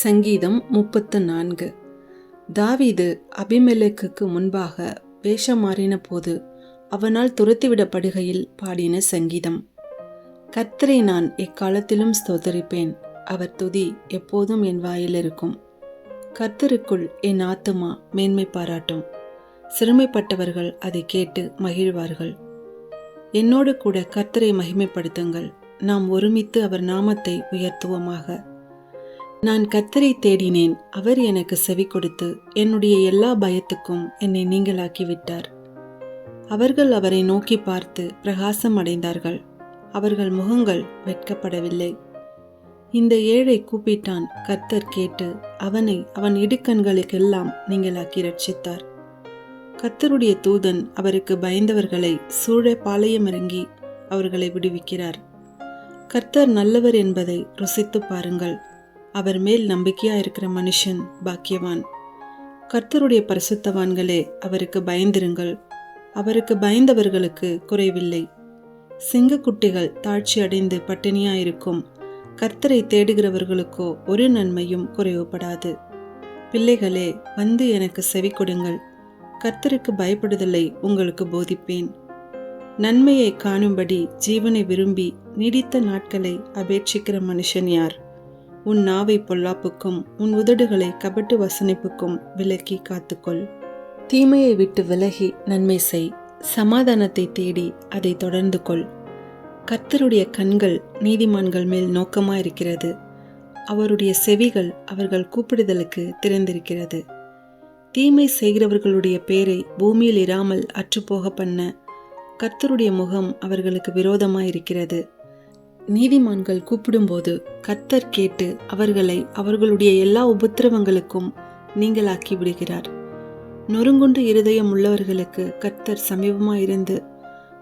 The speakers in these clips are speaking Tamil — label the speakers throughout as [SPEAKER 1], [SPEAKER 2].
[SPEAKER 1] சங்கீதம் 34. தாவீது அபிமெலேக்குக்கு முன்பாக வேஷம் மாறின போது அவனால் துரத்திவிடப்படுகையில் பாடின சங்கீதம். கர்த்தரை நான் எக்காலத்திலும் ஸ்தோத்தரிப்பேன், அவர் துதி எப்போதும் என் வாயில் இருக்கும். கர்த்தருக்குள் என் ஆத்துமா மேன்மை பாராட்டும், சிறுமைப்பட்டவர்கள் அதை கேட்டு மகிழ்வார்கள். என்னோடு கூட கர்த்தரை மகிமைப்படுத்துங்கள், நாம் ஒருமித்து அவர் நாமத்தை உயர்த்துவோமாக. நான் கர்த்தரை தேடினேன், அவர் எனக்கு செவி கொடுத்து என்னுடைய எல்லா பயத்துக்கும் என்னை நீங்களாக்கி விட்டார். அவர்கள் அவரை நோக்கி பார்த்து பிரகாசம் அடைந்தார்கள், அவர்கள் முகங்கள் வெட்கப்படவில்லை. இந்த ஏழை கூப்பிட்டான், கர்த்தர் கேட்டு அவனை அவன் இடுக்கண்களுக்கெல்லாம் நீங்களாக்கி ரட்சித்தார். கர்த்தருடைய தூதன் அவருக்கு பயந்தவர்களை சூழ பாளையமிறங்கி அவர்களை விடுவிக்கிறார். கர்த்தர் நல்லவர் என்பதை ருசித்து பாருங்கள், அவர் மேல் நம்பிக்கையா இருக்கிற மனுஷன் பாக்கியவான். கர்த்தருடைய பரிசுத்தவான்களே, அவருக்கு பயந்திருங்கள், அவருக்கு பயந்தவர்களுக்கு குறைவில்லை. சிங்கக்குட்டிகள் தாழ்ச்சி அடைந்து பட்டினியாயிருக்கும், கர்த்தரை தேடுகிறவர்களுக்கோ ஒரு நன்மையும் குறைவுபடாது. பிள்ளைகளே, வந்து எனக்கு செவி கொடுங்கள், கர்த்தருக்கு பயப்படுதலை உங்களுக்கு போதிப்பேன். நன்மையை காணும்படி ஜீவனை விரும்பி நீடித்த நாட்களை அபேட்சிக்கிற மனுஷன் யார்? உன் நாவை பொல்லாப்புக்கும் உன் உதடுகளை கபட்டு வசனிப்புக்கும் விலக்கி காத்துக்கொள். தீமையை விட்டு விலகி நன்மை செய், சமாதானத்தை தேடி அதை தொடர்ந்து கொள். கர்த்தருடைய கண்கள் நீதிமான்கள் மேல் நோக்கமாயிருக்கிறது, அவருடைய செவிகள் அவர்கள் கூப்பிடுதலுக்கு திறந்திருக்கிறது. தீமை செய்கிறவர்களுடைய பேரை பூமியில் இராமல் அற்றுப்போக பண்ண கர்த்தருடைய முகம் அவர்களுக்கு விரோதமாயிருக்கிறது. நீதிமான்கள் கூப்பிடும்போது கர்த்தர் கேட்டு அவர்களை அவர்களுடைய எல்லா உபத்திரவங்களுக்கும் நீங்களாக்கி விடுகிறார். நொறுங்குண்ட இருதயம் உள்ளவர்களுக்கு கர்த்தர் சமீபமாயிருந்து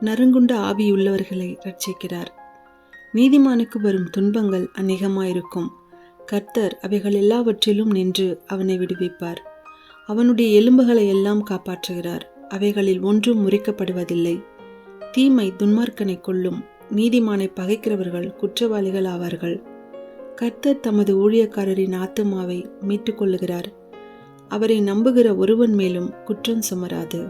[SPEAKER 1] நறுங்குண்ட ஆவியுள்ளவர்களை ரட்சிக்கிறார். நீதிமானுக்கு வரும் துன்பங்கள் அநேகமாயிருக்கும், கர்த்தர் அவைகள் எல்லாவற்றிலும் நின்று அவனை விடுவிப்பார். அவனுடைய எலும்புகளை எல்லாம் காப்பாற்றுகிறார், அவைகளில் ஒன்றும் முறிக்கப்படுவதில்லை. தீமை துன்மார்க்கனை கொல்லும், நீதிமானை பகைக்கிறவர்கள் குற்றவாளிகள் ஆவார்கள். கர்த்தர் தமது ஊழியக்காரரின் ஆத்துமாவை மீட்டுக் கொள்ளுகிறார், அவரை நம்புகிற ஒருவன் மேலும் குற்றம் சுமராது.